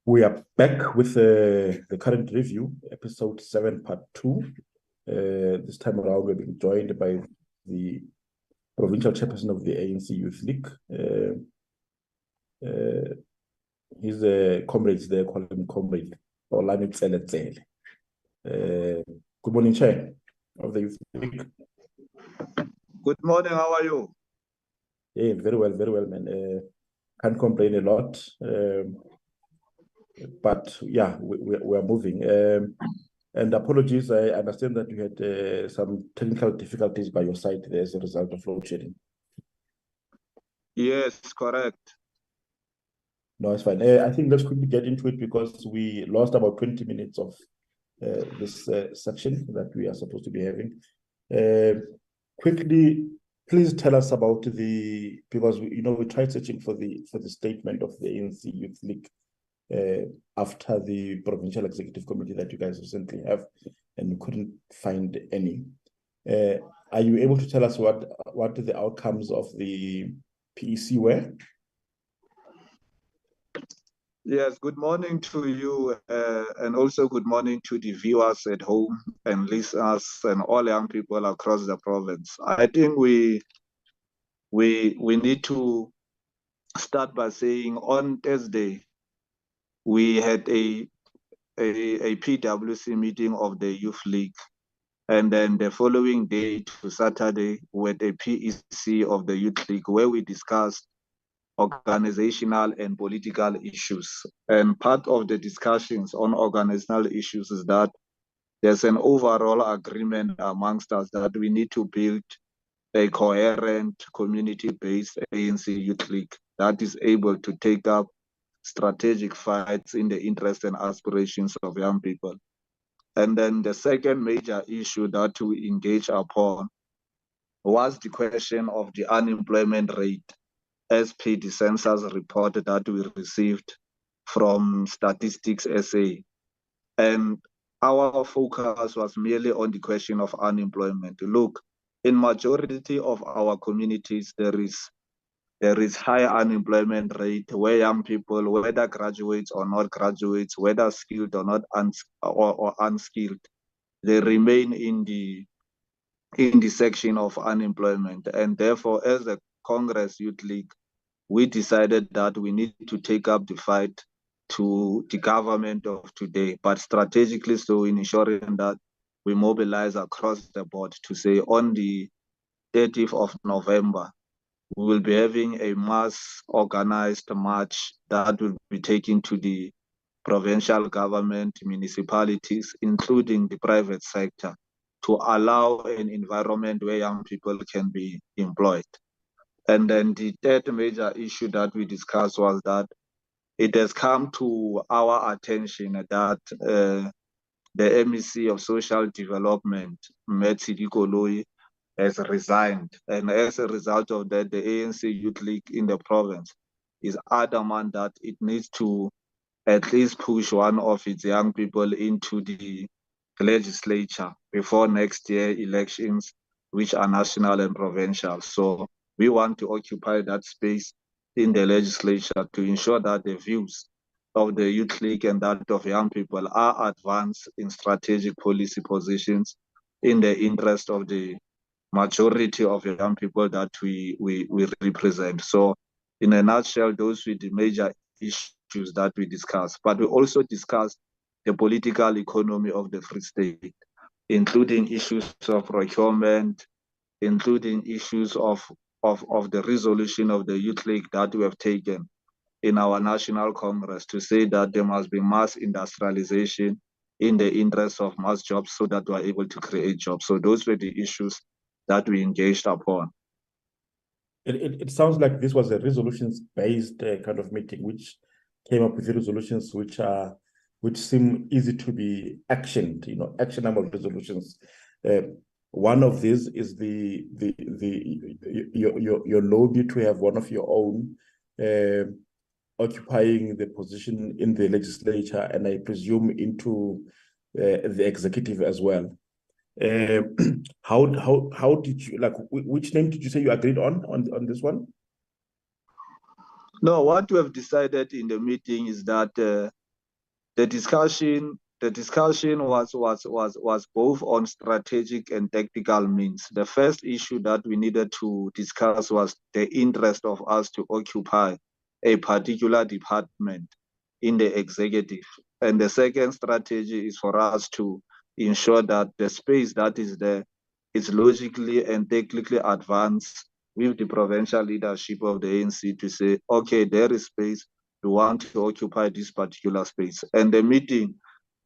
We are back with the current review, episode 7, part 2. This time around, we're being joined by the Provincial Chairperson of the ANC Youth League. His comrades there call him Comrade Xolani Tseletsele. Good morning, Chair of the Youth League. Good morning, how are you? Yeah, very well, man. Can't complain a lot. But yeah, we are moving. And apologies, I understand that you had some technical difficulties by your side there as a result of load shedding. Yes, correct. No, it's fine. I think let's quickly get into it because we lost about 20 minutes of this section that we are supposed to be having. Quickly, please tell us about because we tried searching for the statement of the ANC Youth League after the Provincial Executive Committee that you guys recently have, and we couldn't find any. Are you able to tell us what the outcomes of the PEC were? Yes, good morning to you, and also good morning to the viewers at home and listeners and all young people across the province. I think we need to start by saying on Thursday, we had a PWC meeting of the Youth League, and then the following day to Saturday, we had a PEC of the Youth League where we discussed organizational and political issues. And part of the discussions on organizational issues is that there's an overall agreement amongst us that we need to build a coherent community-based ANC Youth League that is able to take up strategic fights in the interest and aspirations of young people. And then the second major issue that we engage upon was the question of the unemployment rate, as per the census report that we received from Statistics SA. And our focus was merely on the question of unemployment. Look, in majority of our communities, there is high unemployment rate where young people, whether graduates or not graduates, whether skilled or not or unskilled, they remain in the section of unemployment. And therefore, as a Congress Youth League, we decided that we need to take up the fight to the government of today, but strategically so in ensuring that we mobilize across the board to say on the 30th of November, we will be having a mass organized march that will be taken to the provincial government, municipalities, including the private sector, to allow an environment where young people can be employed. And then the third major issue that we discussed was that it has come to our attention that the MEC of Social Development, Tebogo Kotsi, has resigned. And as a result of that, the ANC Youth League in the province is adamant that it needs to at least push one of its young people into the legislature before next year elections, which are national and provincial. So we want to occupy that space in the legislature to ensure that the views of the Youth League and that of young people are advanced in strategic policy positions in the interest of the majority of young people that we represent. So in a nutshell, those were the major issues that we discussed. But we also discussed the political economy of the Free State, including issues of procurement, including issues of the resolution of the Youth League that we have taken in our National Congress to say that there must be mass industrialization in the interest of mass jobs so that we are able to create jobs. So those were the issues that we engaged upon. It sounds like this was a resolutions-based kind of meeting, which came up with the resolutions which seem easy to be actioned, actionable resolutions. One of these is your lobby to have one of your own occupying the position in the legislature, and I presume into the executive as well. How did you, which name did you say you agreed on this one? No, what we have decided in the meeting is that The discussion was both on strategic and tactical means. The first issue that we needed to discuss was the interest of us to occupy a particular department in the executive. And the second strategy is for us to ensure that the space that is there is logically and technically advanced with the provincial leadership of the ANC to say, okay, there is space, we want to occupy this particular space. And the meeting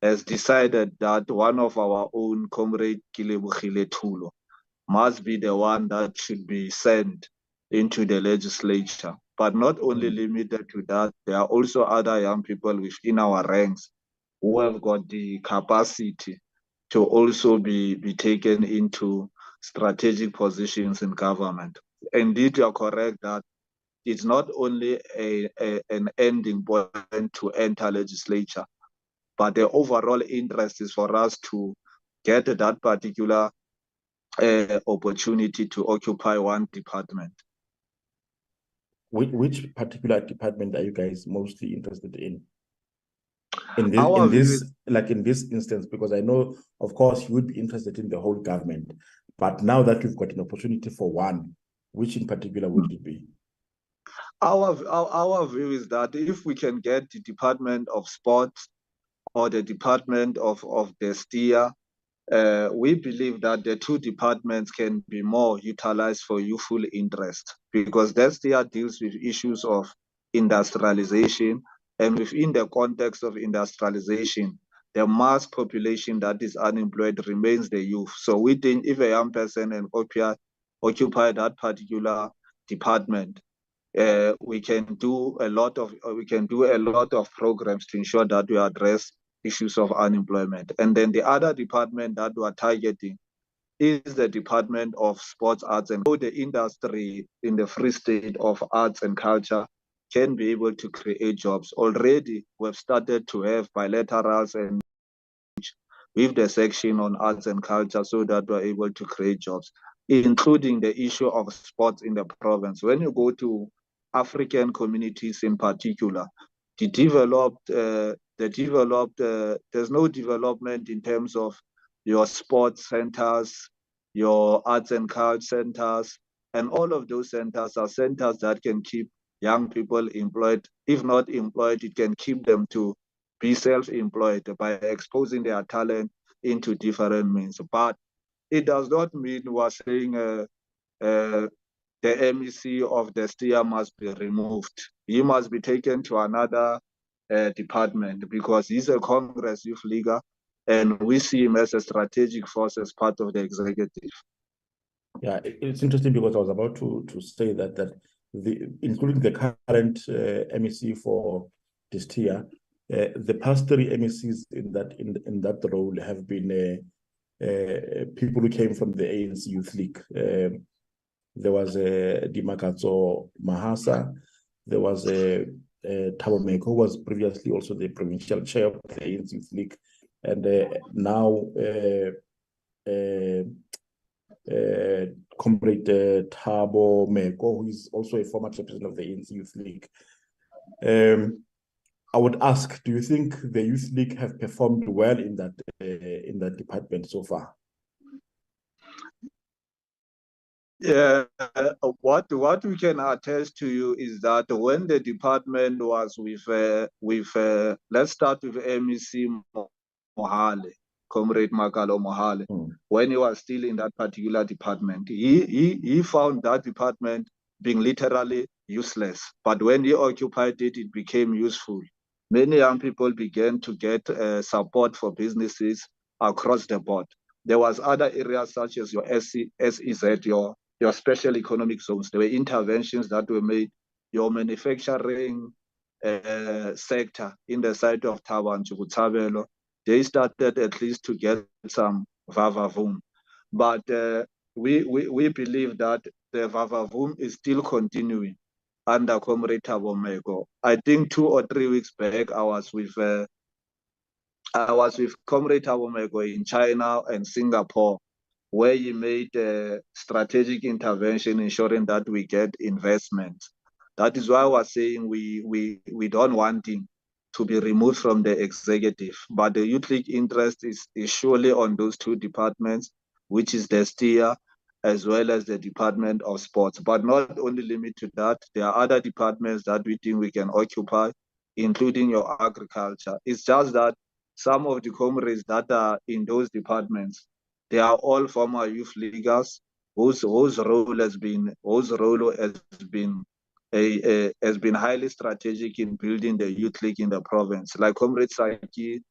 has decided that one of our own, Comrade Kilebogile Thulo, must be the one that should be sent into the legislature. But not only limited to that, there are also other young people within our ranks who have got the capacity to also be taken into strategic positions in government. Indeed, you are correct that it's not only an ending point to enter legislature, but the overall interest is for us to get that particular opportunity to occupy one department. Which particular department are you guys mostly interested in? In this instance, because I know, of course, you would be interested in the whole government, but now that you've got an opportunity for one, which in particular would it be? Our view is that if we can get the Department of Sports or the Department of the STEER, we believe that the two departments can be more utilized for youthful interest, because the STEER deals with issues of industrialization, and within the context of industrialization, the mass population that is unemployed remains the youth. So we think if a young person can occupy that particular department, we can do a lot of programs to ensure that we address issues of unemployment. And then the other department that we are targeting is the Department of Sports, Arts, and the industry in the Free State of arts and culture can be able to create jobs. Already, we've started to have bilaterals and with the section on arts and culture so that we're able to create jobs, including the issue of sports in the province. When you go to African communities in particular, there's no development in terms of your sports centers, your arts and culture centers, and all of those centers are centers that can keep young people employed. If not employed, it can keep them to be self-employed by exposing their talent into different means. But it does not mean we're saying the MEC of the STEER must be removed. He must be taken to another department, because he's a Congress youth leader, and we see him as a strategic force as part of the executive. Yeah, it's interesting because I was about to say that including the current MEC for this tier, the past 3 MECs in that role have been people who came from the ANC Youth League. There was Dimakatso Mahasa, there was Thabo Meko, who was previously also the provincial chair of the ANC Youth League, and now Comrade Thabo Meko, who is also a former chairperson of the ANC Youth League. I would ask, do you think the Youth League have performed well in that department so far? Yeah, what we can attest to you is that when the department was with let's start with MEC Mohale, Comrade Makalo Mohale, when he was still in that particular department, he found that department being literally useless. But when he occupied it, it became useful. Many young people began to get support for businesses across the board. There was other areas such as your SEZ, your special economic zones. There were interventions that were made. Your manufacturing sector in the side of Thaba and Chukutabelo, they started at least to get some vavavoom. But we believe that the vavavoom is still continuing under Comrade Thabo Meko. I think 2 or 3 weeks back, I was with Comrade Thabo Meko in China and Singapore, where he made a strategic intervention ensuring that we get investment. That is why I was saying we don't want him to be removed from the executive. But the Youth League interest is surely on those two departments, which is the STIA as well as the Department of Sports. But not only limited to that, there are other departments that we think we can occupy, including your agriculture. It's just that some of the comrades that are in those departments, they are all former youth leaguers whose role has been has been highly strategic in building the youth league in the province. Like Comrade Saki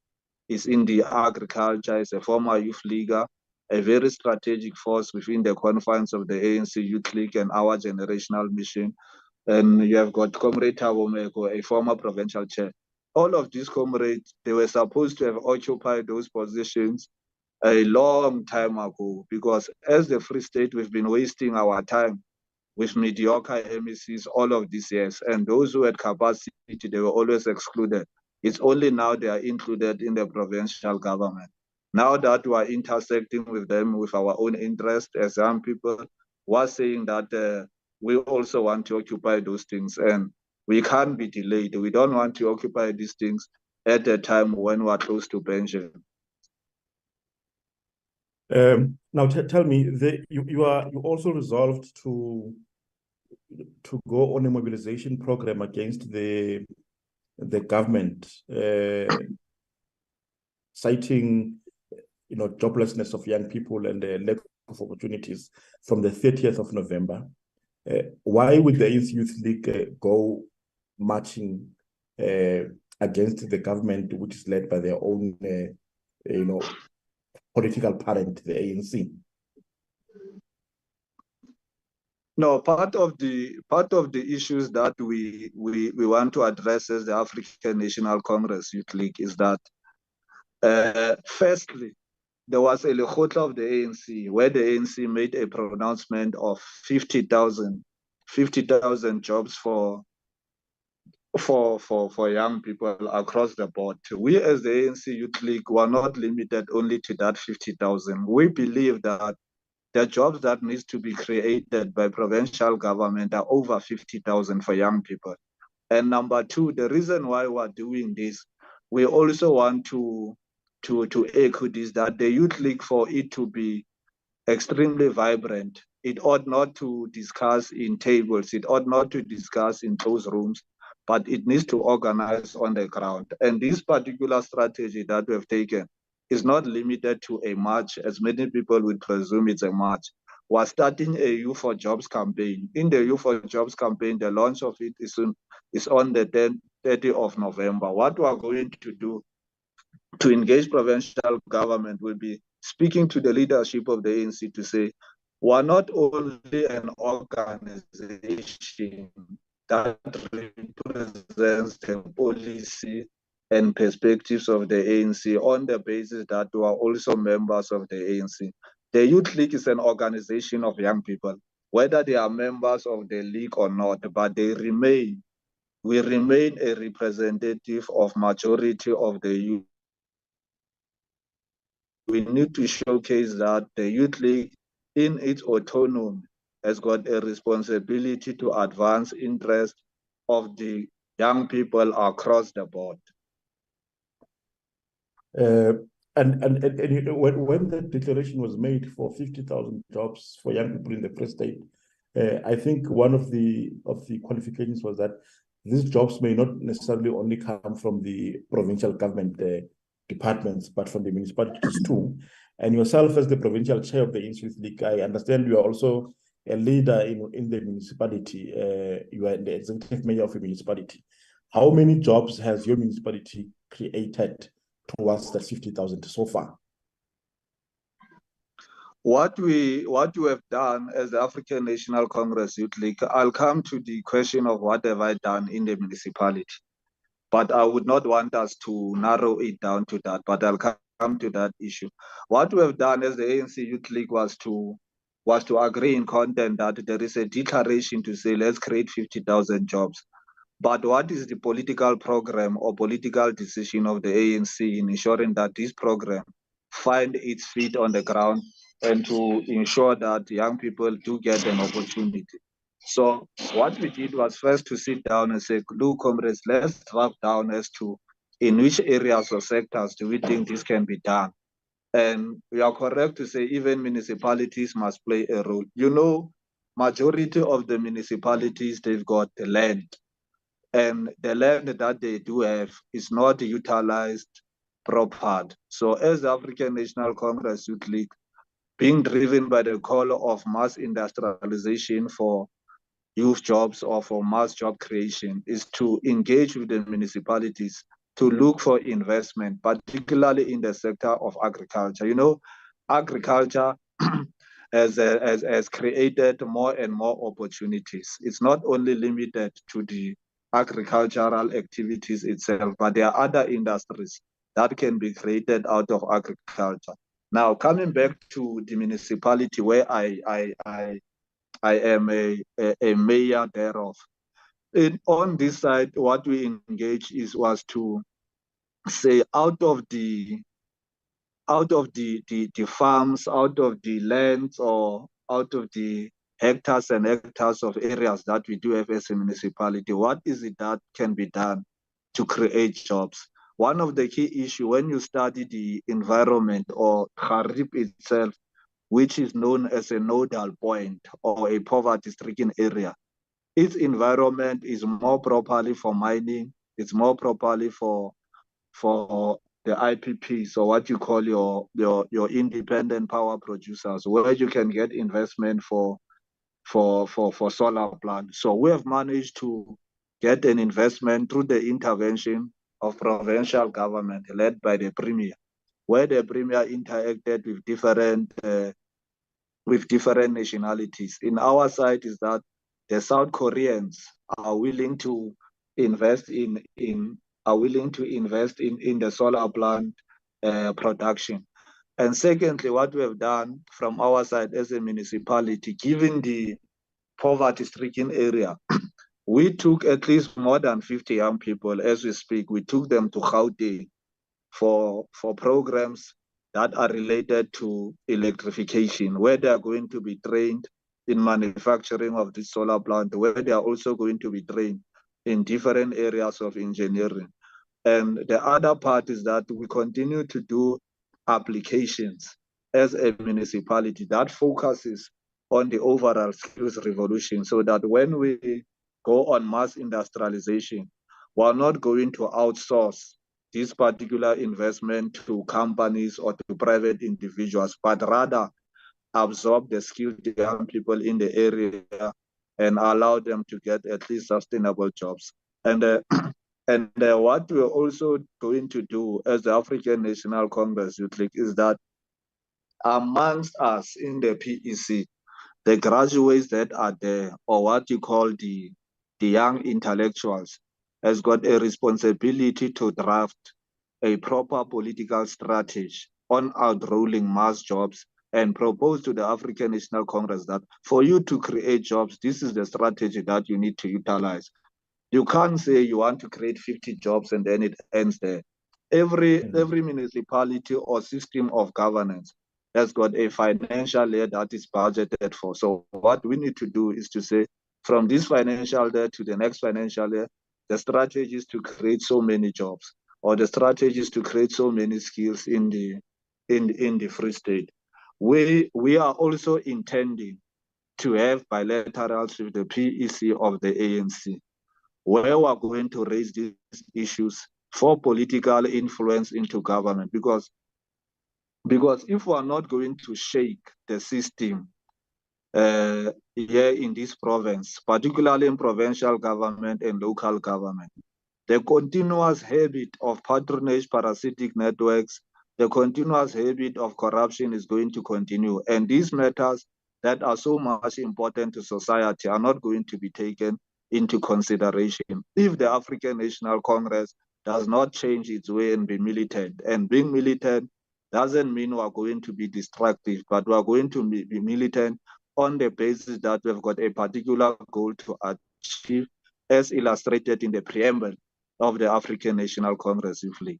is in the agriculture, is a former youth leaguer, a very strategic force within the confines of the ANC Youth League and our generational mission. And you have got Comrade Thabo, a former provincial chair. All of these comrades, they were supposed to have occupied those positions a long time ago, because as the Free State, we've been wasting our time with mediocre MECs all of these years. And those who had capacity, they were always excluded. It's only now they are included in the provincial government. Now that we are intersecting with them with our own interest as young people, we're saying that we also want to occupy those things, and we can't be delayed. We don't want to occupy these things at a time when we're close to pension. Now, tell me, you also resolved to go on a mobilization program against the government, citing joblessness of young people and the lack of opportunities from the 30th of November. Why would the ANC Youth League go marching against the government, which is led by their own political parent, the ANC? No, part of the issues that we want to address as the African National Congress Youth League is that firstly, there was a lekgotla of the ANC where the ANC made a pronouncement of 50,000 jobs for young people across the board. We as the ANC Youth League were not limited only to that 50,000. We believe that the jobs that needs to be created by provincial government are over 50,000 for young people. And number two, the reason why we're doing this, we also want to echo this, that the Youth League, for it to be extremely vibrant, it ought not to discuss in tables, it ought not to discuss in closed rooms, but it needs to organize on the ground. And this particular strategy that we have taken is not limited to a march, as many people would presume it's a march. We're starting a Youth for Jobs campaign. In the Youth for Jobs campaign, the launch of it is on the 30th of November. What we are going to do to engage provincial government will be speaking to the leadership of the ANC to say, we're not only an organization that represents the policy and perspectives of the ANC on the basis that we are also members of the ANC. The Youth League is an organization of young people, whether they are members of the league or not, but we remain a representative of majority of the youth. We need to showcase that the Youth League, in its autonomy, has got a responsibility to advance interest of the young people across the board. And when the declaration was made for 50,000 jobs for young people in the Free State, I think one of the qualifications was that these jobs may not necessarily only come from the provincial government departments, but from the municipalities too. And yourself, as the provincial chair of the ANC Youth League, I understand you are also a leader in the municipality. You are the executive mayor of a municipality. How many jobs has your municipality created towards that 50,000 so far? What we have done as the African National Congress Youth League, I'll come to the question of what have I done in the municipality. But I would not want us to narrow it down to that, but I'll come to that issue. What we have done as the ANC Youth League was to agree in content that there is a declaration to say, let's create 50,000 jobs. But what is the political program or political decision of the ANC in ensuring that this program find its feet on the ground and to ensure that young people do get an opportunity? So what we did was first to sit down and say, look, comrades, let's draft down as to in which areas or sectors do we think this can be done? And we are correct to say even municipalities must play a role. You know, majority of the municipalities, they've got the land. And the land that they do have is not utilized properly. So as the African National Congress Youth League, being driven by the call of mass industrialization for youth jobs or for mass job creation, is to engage with the municipalities to look for investment, particularly in the sector of agriculture. You know, agriculture has created more and more opportunities. It's not only limited to the agricultural activities itself, but there are other industries that can be created out of agriculture. Now, coming back to the municipality where I am a mayor thereof. On this side, what we engaged was to say out of the farms, out of the lands, or out of the hectares and hectares of areas that we do have as a municipality, what is it that can be done to create jobs? One of the key issues when you study the environment or Kharib itself, which is known as a nodal point or a poverty-stricken area, its environment is more properly for mining, it's more properly for the IPPs, or what you call your independent power producers, where you can get investment for solar plants. So we have managed to get an investment through the intervention of provincial government led by the Premier, where the Premier interacted with different nationalities. In our side is that the South Koreans are willing to invest in the solar plant production. And secondly, what we have done from our side as a municipality, given the poverty-stricken area, we took at least more than 50 young people as we speak. We took them to Gauteng for programs that are related to electrification, where they are going to be trained in manufacturing of the solar plant, where they are also going to be trained in different areas of engineering. And the other part is that we continue to do applications as a municipality that focuses on the overall skills revolution, so that when we go on mass industrialization, we're not going to outsource this particular investment to companies or to private individuals, but rather absorb the skilled young people in the area and allow them to get at least sustainable jobs. And what we're also going to do as the African National Congress Youth League is that amongst us in the PEC, the graduates that are there, or what you call the young intellectuals, has got a responsibility to draft a proper political strategy on outrolling mass jobs and propose to the African National Congress that for you to create jobs, this is the strategy that you need to utilize. You can't say you want to create 50 jobs and then it ends there. Every municipality or system of governance has got a financial year that is budgeted for. So what we need to do is to say, from this financial year to the next financial year, the strategy is to create so many jobs, or the strategy is to create so many skills in the Free State. We are also intending to have bilaterals with the PEC of the ANC, where we're going to raise these issues for political influence into government, because if we're not going to shake the system here in this province, particularly in provincial government and local government, the continuous habit of patronage, parasitic networks, the continuous habit of corruption is going to continue. And these matters that are so much important to society are not going to be taken into consideration if the African National Congress does not change its way and be militant. And being militant doesn't mean we're going to be destructive, but we're going to be militant on the basis that we've got a particular goal to achieve, as illustrated in the preamble of the African National Congress Youth League.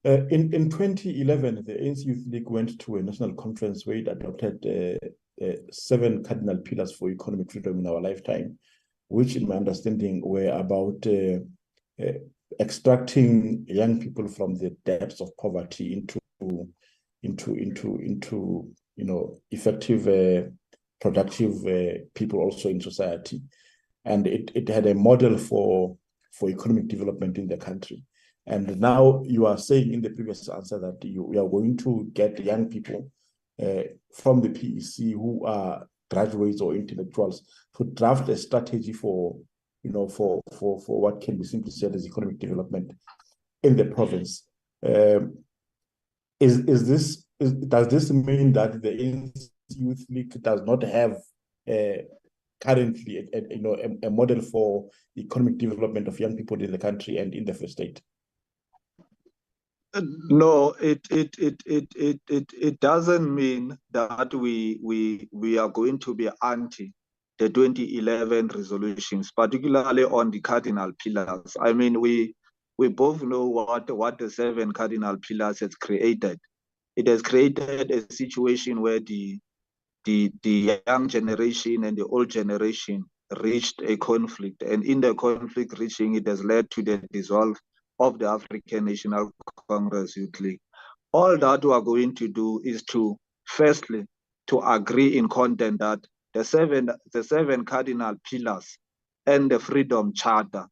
In 2011, the ANC Youth League went to a national conference where it adopted 7 cardinal pillars for economic freedom in our lifetime, which in my understanding were about extracting young people from the depths of poverty into effective, productive people also in society. And it had a model for economic development in the country. And now you are saying in the previous answer that you are going to get young people from the PEC who are graduates or intellectuals to draft a strategy for what can be simply said as economic development in the province. Does this mean that the ANC Youth League does not have currently a model for economic development of young people in the country and in the Free State? No, it doesn't mean that we are going to be anti the 2011 resolutions, particularly on the cardinal pillars. I mean, we both know what the 7 cardinal pillars has created. It has created a situation where the young generation and the old generation reached a conflict, and in the conflict reaching, it has led to the dissolve of the African National Congress Youth League. All that we are going to do is to, firstly, to agree in content that the seven cardinal pillars and the Freedom Charter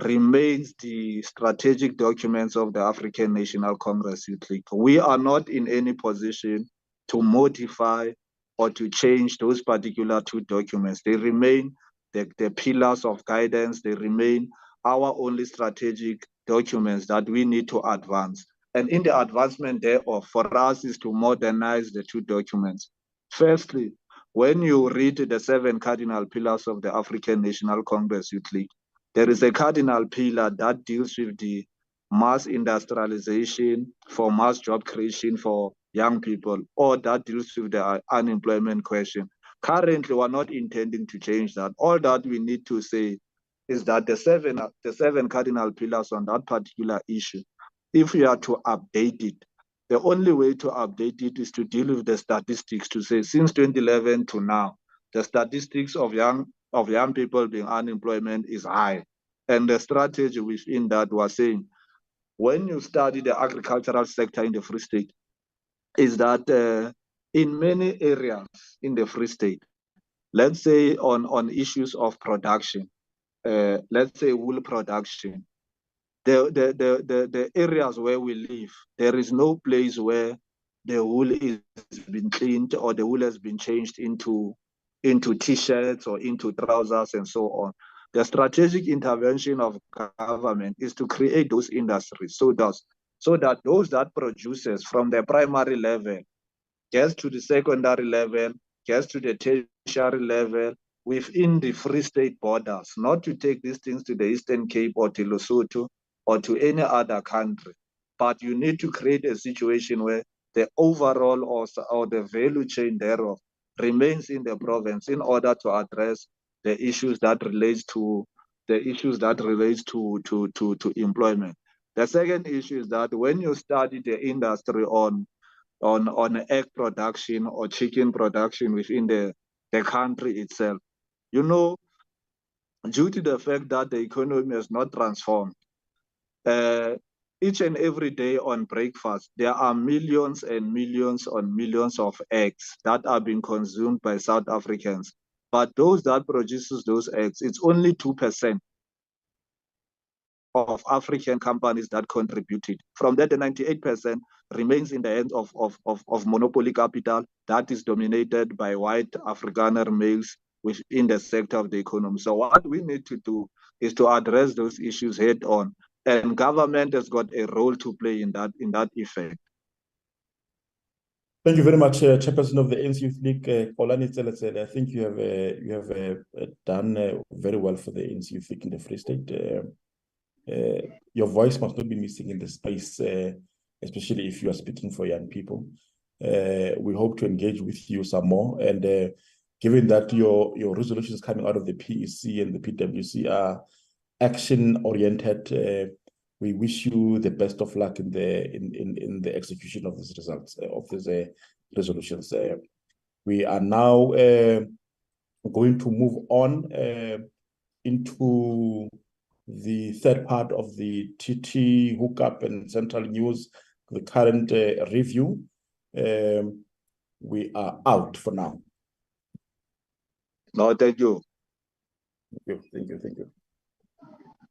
remains the strategic documents of the African National Congress Youth League. We are not in any position to modify or to change those particular 2 documents. They remain the pillars of guidance. They remain our only strategic documents that we need to advance. And in the advancement thereof, for us is to modernize the 2 documents. Firstly, when you read the 7 cardinal pillars of the African National Congress Youth League, there is a cardinal pillar that deals with the mass industrialization for mass job creation for young people, or that deals with the unemployment question. Currently, we're not intending to change that. All that we need to say is that the seven cardinal pillars on that particular issue, if we are to update it, the only way to update it is to deal with the statistics, to say since 2011 to now, the statistics of young people being unemployment is high. And the strategy within that was saying, when you study the agricultural sector in the Free State, is that in many areas in the Free State, let's say on issues of production, let's say wool production, the areas where we live, there is no place where the wool is been cleaned or the wool has been changed into t-shirts or into trousers and so on. The strategic intervention of government is to create those industries so that those that produces from the primary level gets to the secondary level, gets to the tertiary level within the Free State borders, not to take these things to the Eastern Cape or to Lesotho or to any other country. But you need to create a situation where the overall or the value chain thereof remains in the province in order to address the issues that relates to employment. The second issue is that when you study the industry on egg production or chicken production within the country itself, you know, due to the fact that the economy has not transformed, each and every day on breakfast, there are millions and millions on millions of eggs that are being consumed by South Africans. But those that produces those eggs, it's only 2% of African companies that contributed. From that, the 98% remains in the hands of monopoly capital that is dominated by white Afrikaner males within the sector of the economy. So what we need to do is to address those issues head on, and government has got a role to play in that effect. Thank you very much, Chairperson of the ANC Youth League, Xolani Tseletsele. I think you have done very well for the ANC Youth League in the Free State. Your voice must not be missing in the space, especially if you are speaking for young people. We hope to engage with you some more. And given that your resolutions coming out of the PEC and the PWC are action-oriented, we wish you the best of luck in the execution of these results, of these resolutions. We are now going to move on into the third part of the TT hookup and central news, the current review. We are out for now. No, thank you. Thank you.